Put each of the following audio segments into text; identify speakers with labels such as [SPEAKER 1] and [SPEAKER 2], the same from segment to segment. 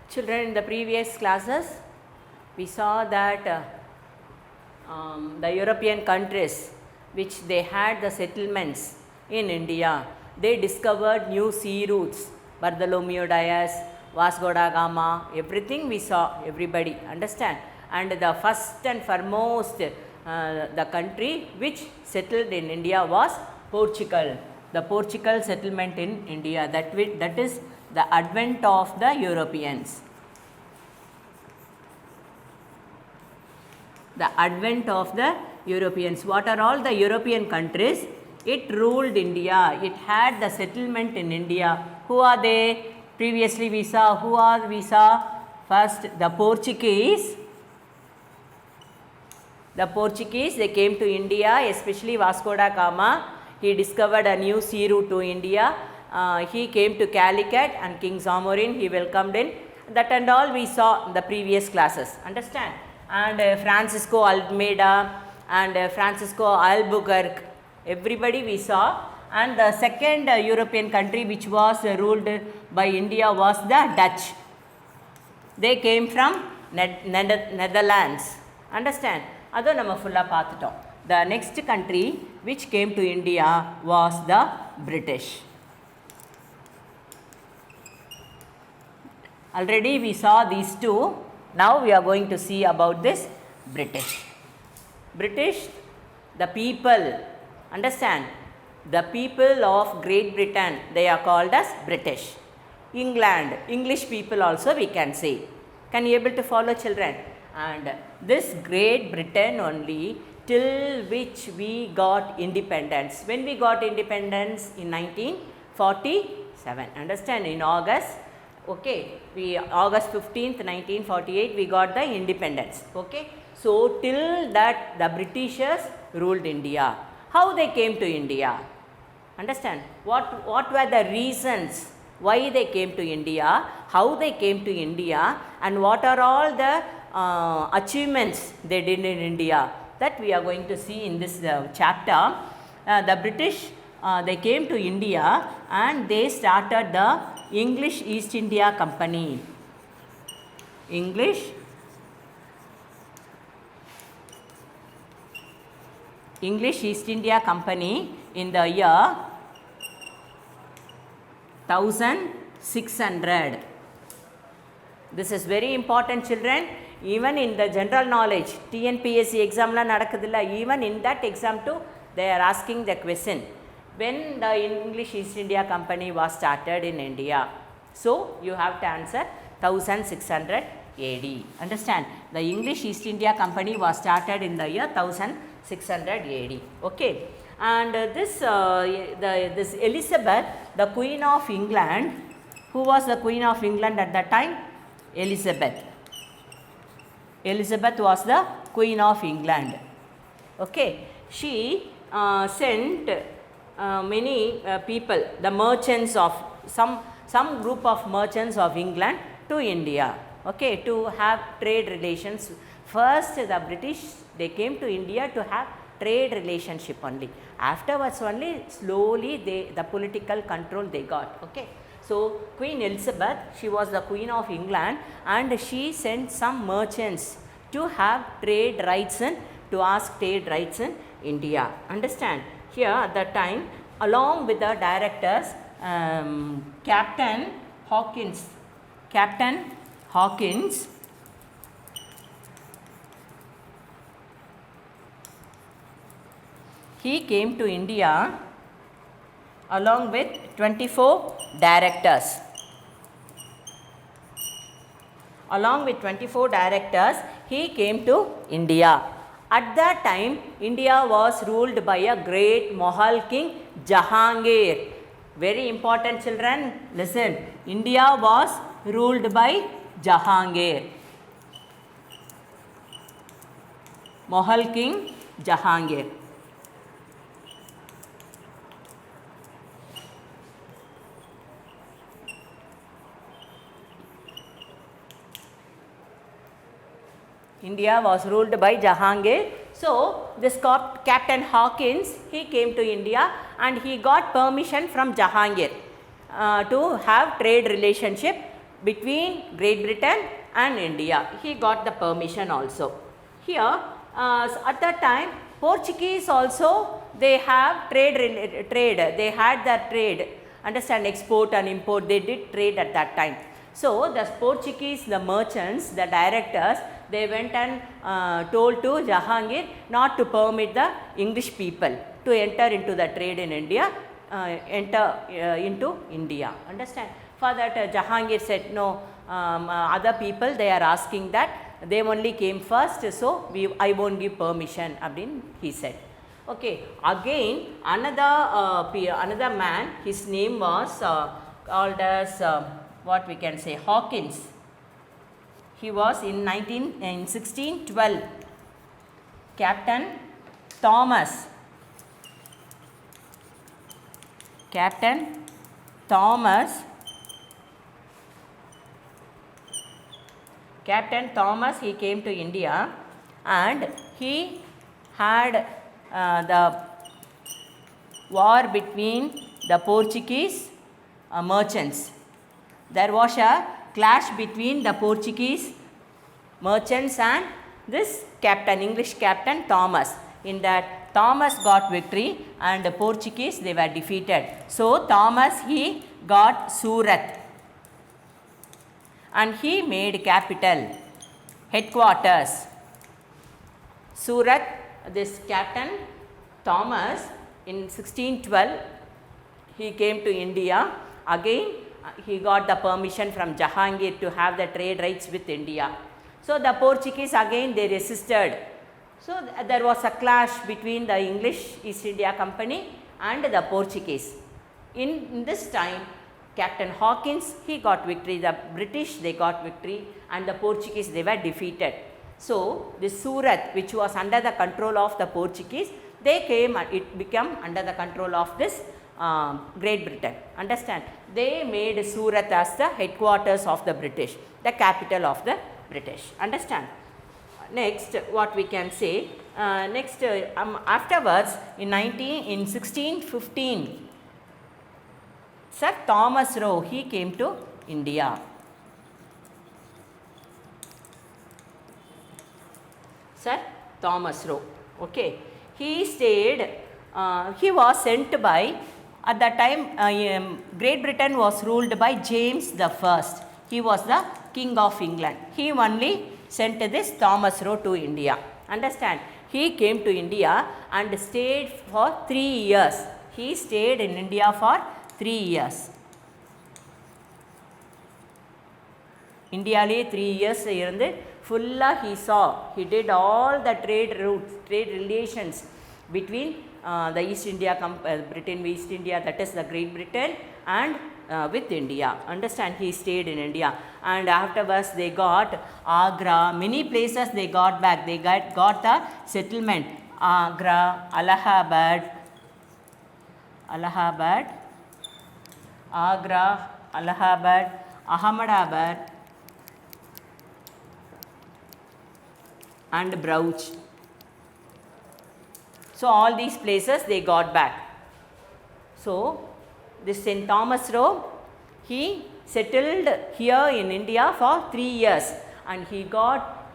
[SPEAKER 1] Children, in the previous classes, we saw that the European countries which they had the settlements in India, they discovered new sea routes, Bartholomew Dias, Vasco da Gama, everything we saw, everybody, understand? And the first and foremost, the country which settled in India was Portugal. The Portugal settlement in India, that is the advent of the Europeans. The advent of the Europeans. What are all the European countries? It ruled India. It had the settlement in India. Who are they? Previously we saw, we saw first the Portuguese. The Portuguese, they came to India, especially Vasco da Gama. He discovered a new sea route to India. He came to Calicut and King Zamorin, he welcomed in. That and all we saw in the previous classes, understand? And Francisco Almeida and Francisco Albuquerque, everybody we saw. And the second European country which was ruled by India was the Dutch. They came from Netherlands, understand? Adu nama fulla paathutom. The next country which came to India was the British. Already we saw these two. Now we are going to see about this British. British, the people, understand? The people of Great Britain, they are called as British. England, English people also we can say. Can you able to follow, children? And this Great Britain only till which we got independence. When we got independence? In 1947. Understand? In August. Okay, August 15th, 1948, we got the independence. Okay, so till that the Britishers ruled India. How they came to India? Understand? What were the reasons why they came to India? How they came to India? And what are all the achievements they did in India? That we are going to see in this chapter. The British, they came to India and they started the English East India Company. English East India Company in the year 1600. This is very important, children. Even in the general knowledge, TNPSC exam la nadakudilla, even in that exam too, they are asking the question. When the English East India Company was started in India? So, you have to answer 1600 AD. Understand? The English East India Company was started in the year 1600 AD. Okay. And this Elizabeth, the Queen of England, who was the Queen of England at that time? Elizabeth. Elizabeth was the Queen of England. Okay. She sent many people, the merchants of some group of merchants of England to India, okay, to have trade relations. First the British, they came to India to have trade relationship only. Afterwards only slowly the political control they got. Okay. So Queen Elizabeth, she was the Queen of England and she sent some merchants to have trade rights in, to ask trade rights in India. Understand? Here at that time, along with the directors, Captain Hawkins, he came to India along with 24 directors. Along with 24 directors, he came to India. At that time, India was ruled by a great Mughal king, Jahangir. Very important, children. Listen. India was ruled by Jahangir. Mughal king, Jahangir. India was ruled by Jahangir. So, this Captain Hawkins, he came to India and he got permission from Jahangir to have trade relationship between Great Britain and India. He got the permission also. Here at that time Portuguese also they have trade, they had their trade, understand, export and import, they did trade at that time. So the Portuguese, the merchants, the directors, they went and told to Jahangir not to permit the English people to enter into the trade in India, into India, understand. For that Jahangir said no, other people they are asking that, they only came first, so I won't give permission abdin he said. Okay, again another man, his name was called as what we can say, Hawkins. He was in 1612. Captain Thomas he came to India, and he had the war between the Portuguese merchants. There was a clash between the Portuguese merchants and this captain, English captain Thomas. In that Thomas got victory and the Portuguese they were defeated. So Thomas he got Surat and he made capital, headquarters. Surat, this captain Thomas in 1612 he came to India. Again he got the permission from Jahangir to have the trade rights with India. So the Portuguese again they resisted. So there was a clash between the English East India Company and the Portuguese. In this time Captain Hawkins he got victory, the British they got victory and the Portuguese they were defeated. So the Surat, which was under the control of the Portuguese, they came and it became under the control of this Great Britain, understand. They made Surat as the headquarters of the British, the capital of the British, understand. Next what we can say, afterwards in 1615 Sir Thomas Roe he came to India. Sir Thomas Roe, okay, he stayed, he was sent by, at that time Great Britain was ruled by James the First. He was the King of England. He only sent this Thomas Roe to India, understand. He came to India and stayed for 3 years. He stayed in India for 3 years. India le 3 years irundhu fulla he saw, he did all the trade routes, trade relations between the East India Britain, East India, that is the Great Britain, and with India, understand. He stayed in India and afterwards they got Agra, many places they got back, they got the settlement, Agra, Allahabad, Ahmedabad and Brouch. So all these places they got back. So this St. Thomas Roe he settled here in India for 3 years and he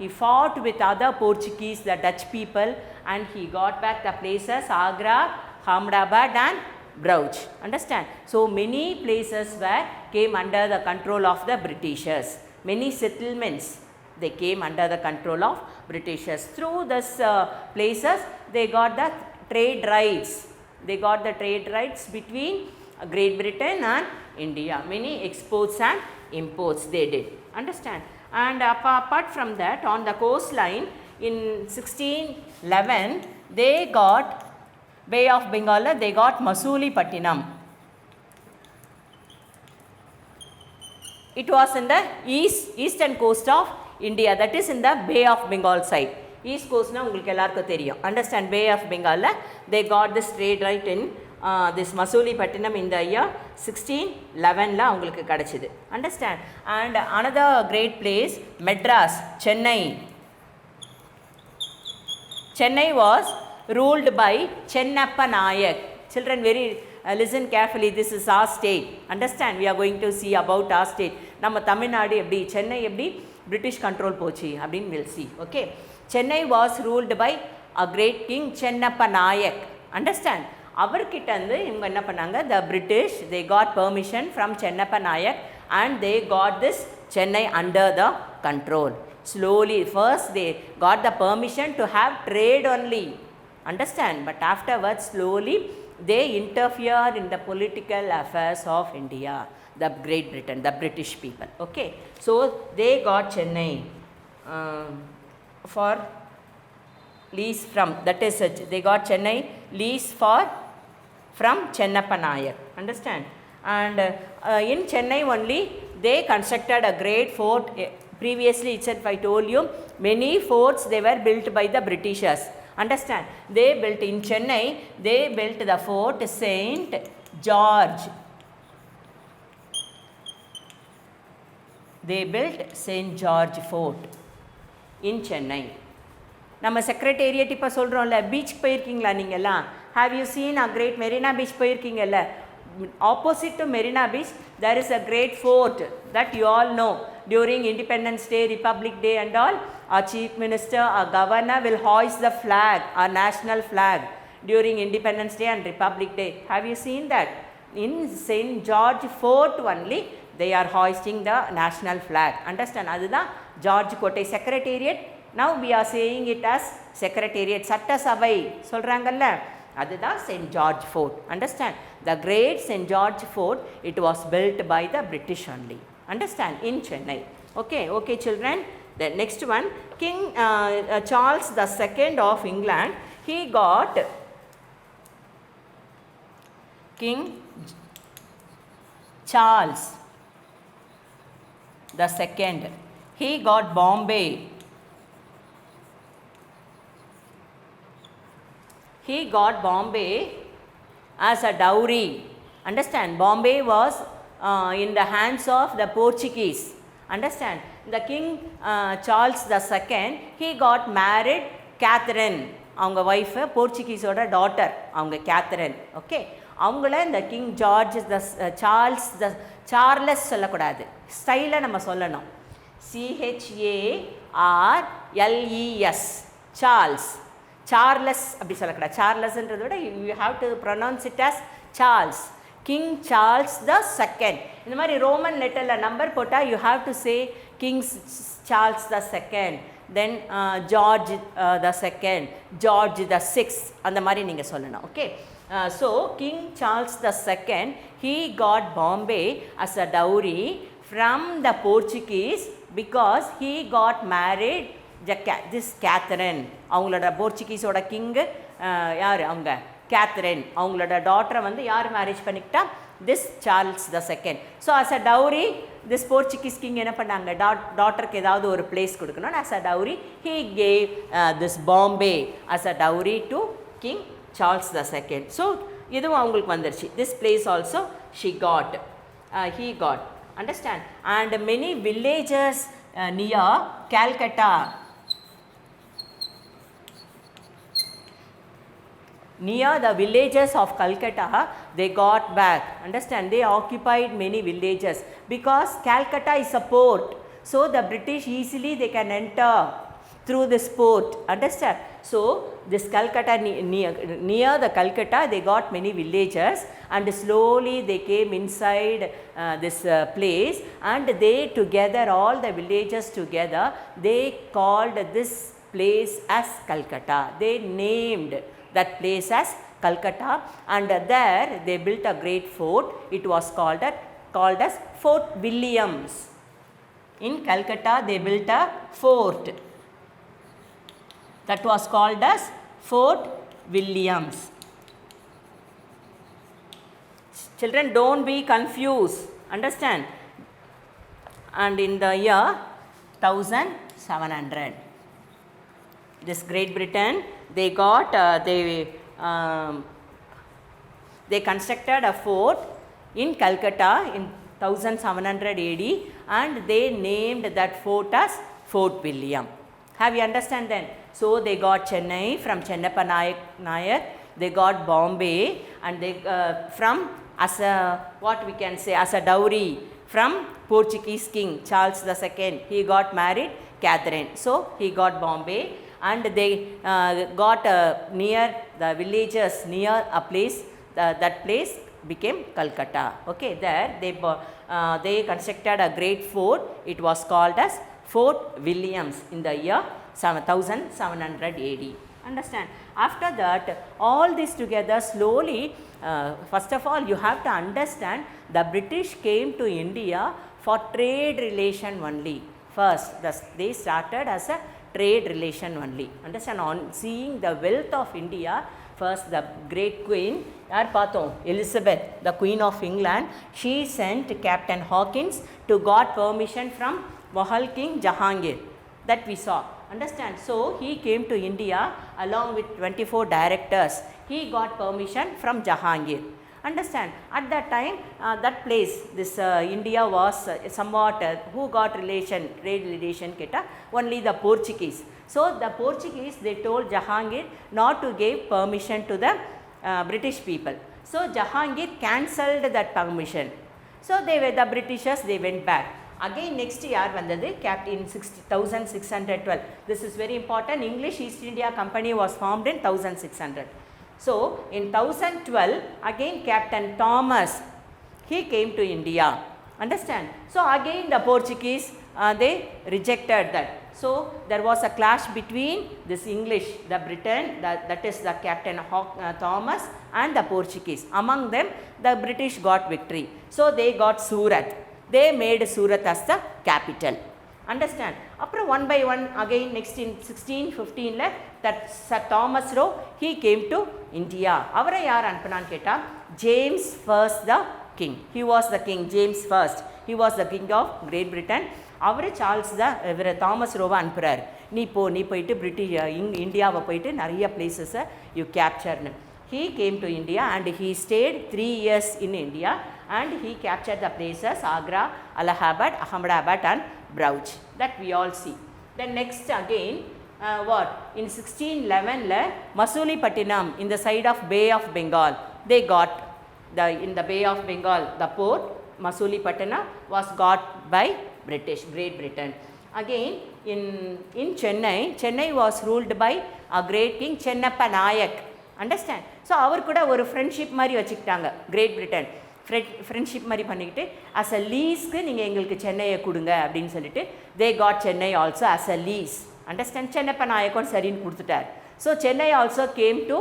[SPEAKER 1] fought with other Portuguese, the Dutch people, and he got back the places Agra, Ahmedabad and Brouch, understand. So many places came under the control of the Britishers. Many settlements they came under the control of Britishers. Through this places they got the trade rights. They got the trade rights between Great Britain and India. Many exports and imports they did, understand. And apart from that, on the coastline in 1611 they got Bay of Bengal, they got Masulipatinam. It was in the eastern coast of India, that is in the Bay of Bengal side. East coast na ungalku ellarku theriyum, understand. Bay of Bengal they got this trade right in this Masulipatinam in the year 1611 la ungalku kadachide, understand. And another great place Madras, Chennai was ruled by Chennappa Nayak. Children, very listen carefully, this is our state. Understand, we are going to see about our state. நம்ம தமிழ்நாடு எப்படி, சென்னை எப்படி British control போச்சு அப்படின்னு we'll see. Okay, Chennai was ruled by a great king Chennappa Nayak. Understand, அவர்கிட்ட இருந்து இவங்க என்ன பண்ணாங்க, the British, they got permission from Chennappa Nayak and they got this Chennai under the control. Slowly, first they got the permission to have trade only. Understand, but afterwards slowly they interfered in the political affairs of India, the Great Britain, the British people. Okay, so they got Chennai for lease from, that is they got Chennai lease for from Chennappa Nayak. Understand, and in Chennai only they constructed a great fort. Previously itself I told you many forts they were built by the Britishers. Understand, they built in Chennai, they built the fort Saint George. They built Saint George fort in Chennai. நம்ம secretariat இப்போ சொல்கிறோம்ல, beach போயிருக்கீங்களா நீங்கள்லாம்? Have you seen a great Marina beach போயிருக்கீங்கல்ல? Opposite to Marina Beach there is a great fort that you all know. During Independence Day, Republic Day and all, our chief minister, our governor will hoist the flag, our national flag, during Independence Day and Republic Day. Have you seen that? In St. George Fort only they are hoisting the national flag. Understand, அதுதான் George கோட்டை secretariat. Now we are saying it as secretariat, சட்டசபை சொல்கிறாங்கல்ல, அதுதான் St. George Fort. Understand, the great St. George Fort, it was built by the British only. Understand, in Chennai. Okay, okay children. The next one, King Charles II of England, he got King Charles II, he got Bombay. He got Bombay as a dowry. Understand, Bombay was in the hands of the Portuguese. Understand, the King Charles II, he got married Catherine, அவங்க wife, போர்ச்சுகீஸோட daughter, அவங்க Catherine. Okay, அவங்கள இந்த King George Charles Charles சொல்லக்கூடாது, ஸ்டைலில் நம்ம சொல்லணும், CHARLES, Charles. Charles அப்படி சொல்லக்கூடாது, சார்லஸ்ன்றதை விட you have to pronounce it as Charles. King Charles II. இந்த மாதிரி ரோமன் லெட்டரில் நம்பர் போட்டால் you have to say king Charles II, then George II, George VI, அந்த மாதிரி நீங்கள் சொல்லணும். Okay, so king Charles II, he got Bombay as a dowry from the Portuguese because he got married this Catherine. அவங்களோட போர்ச்சுகீஸோட king யார், அவங்க Catherine. அவங்களோட டாட்டரை வந்து யார் மேரேஜ் பண்ணிக்கிட்டா, this Charles II. So as a dowry this Portuguese king என்ன பண்ணாங்க, டாட்டருக்கு ஏதாவது ஒரு பிளேஸ் கொடுக்கணும். As a dowry he gave this Bombay as a dowry to King Charles II. So இதுவும் அவங்களுக்கு வந்துருச்சு. This place also he got. Understand, and many villages near Calcutta, near the villages of Calcutta, they got back. Understand, they occupied many villages because Calcutta is a port, so the British easily they can enter through this port. Understand, so this Calcutta, near the Calcutta they got many villages, and slowly they came inside this place, and they together, all the villages together, they called this place as Calcutta. They named that place as Calcutta, and there they built a great fort. It was called as Fort Williams. In Calcutta they built a fort that was called as Fort Williams. Children, don't be confused. Understand, and in the year 1700, this Great Britain, they got they constructed a fort in Calcutta in 1700 AD, and they named that fort as Fort William. Have you understand then? So they got Chennai from Chennappa Nayak. they got Bombay, and they from as a, what we can say, as a dowry from Portuguese king Charles II. He got married Catherine. So he got Bombay, and they got near the villages near a place. That place became Calcutta. Okay, there they constructed a great fort. It was called as Fort Williams in the year 1700 AD. Understand? After that, all this together slowly, first of all, you have to understand the British came to India for trade relation only. First, they started as a trade relation only. Understand? On seeing the wealth of India, first the great queen, Elizabeth, the Queen of England, she sent Captain Hawkins to got permission from Mughal King Jahangir. That we saw. Understand? So he came to India along with 24 directors. He got permission from Jahangir. Understand? At that time, that place, this India was somewhat, who got trade relation, only the Portuguese. So the Portuguese, they told Jahangir not to give permission to the British people. So Jahangir cancelled that permission. So the Britishers, they went back. Again next year vandadu capped in 1612. This is very important. English East India Company was formed in 1600. So in 1012 again Captain Thomas, he came to India. Understand? So again the Portuguese, they rejected that. So there was a clash between this English, the Britain, that is the Captain Thomas, and the Portuguese. Among them, the British got victory. So they got Surat. They made Surat as the capital. Understand? After one by one, again next in 1615, that Sir Thomas Roe, he came to India. Avara yaar anupanan ketta? James I the king. He was the king, James I. He was the king of Great Britain. Avare Charles the Thomas Roe anupurar. Nee poitu British India va poitu nariya places you capture. He came to India and he stayed 3 years in India, and he captured the places Agra, Allahabad, Ahmedabad and Bauch. That we all see. Then next again, what? In 1611, Masulipatinam in the side of Bay of Bengal, they got in the Bay of Bengal, the port Masulipatinam was got by Great Britain. Again in Chennai was ruled by a great king Chennappa Nayak. Understand? So அவர் கூட ஒரு friendship மாதிரி வச்சுக்கிட்டாங்க great Britain. Friendship மாதிரி பண்ணிக்கிட்டு as a லீஸ்க்கு நீங்கள் எங்களுக்கு சென்னையை கொடுங்க அப்படின்னு சொல்லிட்டு they got Chennai also as a lease. Understand? Chennappa Nayakkan சரின்னு கொடுத்துட்டார். So Chennai also came to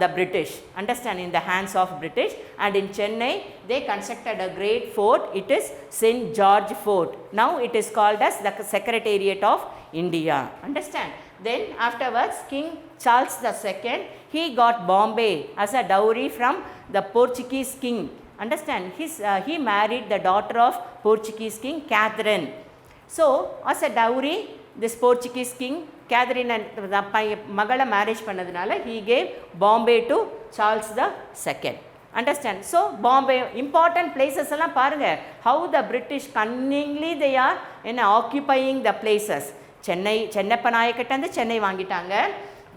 [SPEAKER 1] the British. Understand? In the hands of British, and in Chennai they constructed a great fort. It is St. George Fort. Now it is called as the Secretariat of India. Understand? Then afterwards King Charles II, he got Bombay as a dowry from the Portuguese king. Understand? He married the daughter of Portuguese king Catherine. So as a dowry, this Portuguese king Catherine and the Magala marriage பண்ணதுனால he gave Bombay to Charles II. Understand? So Bombay, important places எல்லாம் பாருங்க, how the British cunningly they are occupying the places. Chennappa நாயக்கிட்ட இருந்து சென்னை வாங்கிட்டாங்க.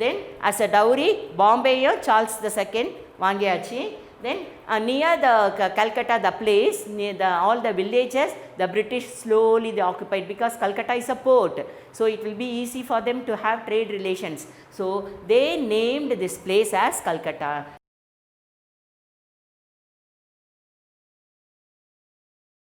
[SPEAKER 1] Then as a dowry Bombay Charles II வாங்கியாச்சு. Then near the Calcutta, the place, near all the villages, the British slowly they occupied, because Calcutta is a port. So it will be easy for them to have trade relations. So they named this place as Calcutta.